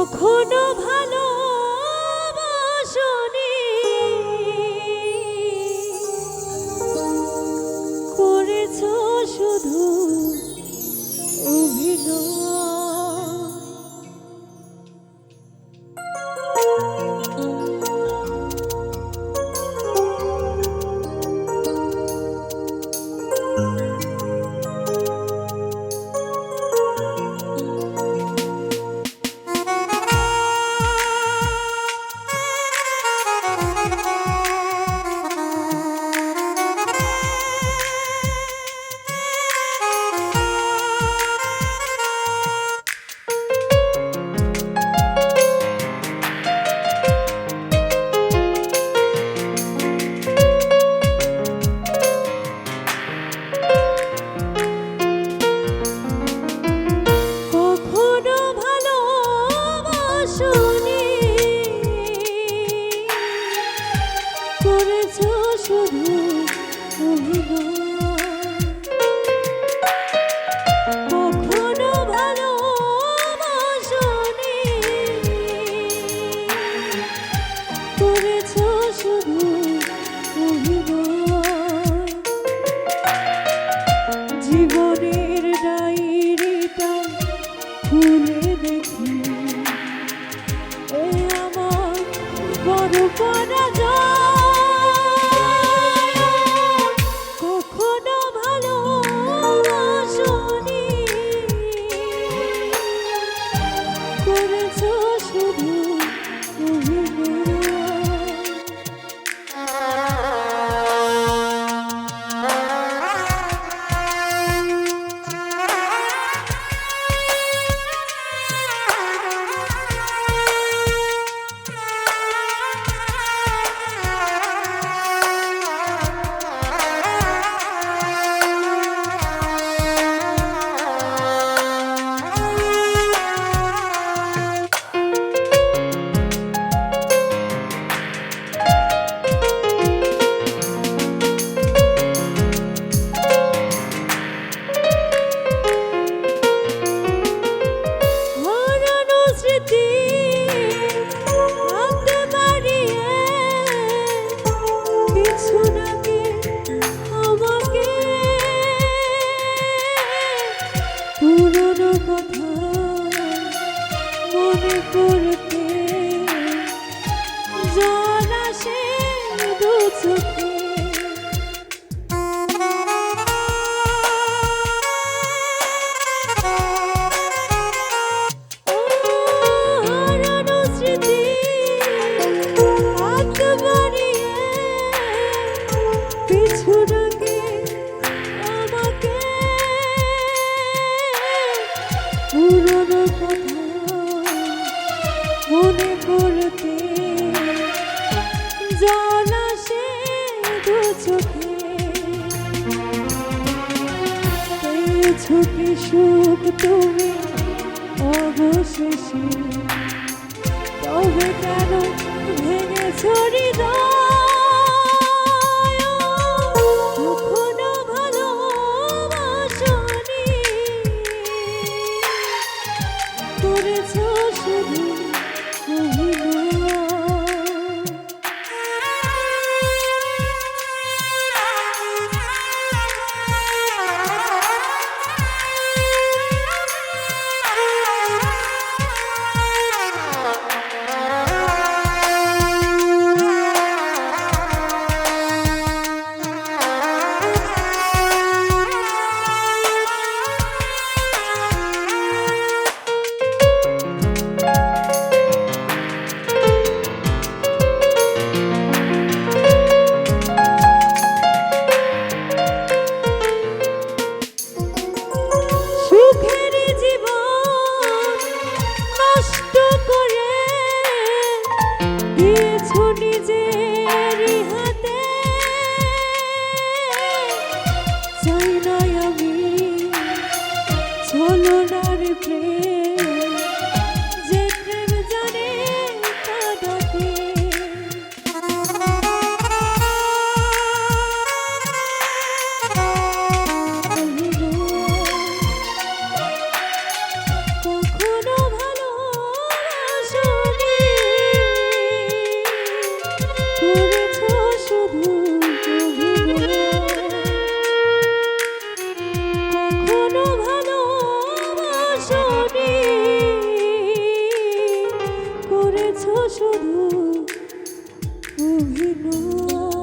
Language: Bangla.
কখনো ভালোবাসনি, করেছো শুধু অভিনয়। করেছো শুধু কখনো ভালোবাসনি, করেছো শুধু জীবনের ডায়েরিটা খুলে দেখি এ আমার বড় পরাজয়। পুরনো কথা মনে করতে জল আসে দু চোখে। হারানো স্মৃতি হাত বাড়িয়ে পিছু ডাকে আমাকে। পুরনো কথা মনে করতে জল আসে দু চোখে। পেয়েছো কি সুখ তুমি অবশেষে, তবে কেন ভেঙেছো হৃদয়? কখনো ভালোবাসনি, করেছো শুধু কোনো ভালোবাসনি, করেছো শুধু অভিনয়।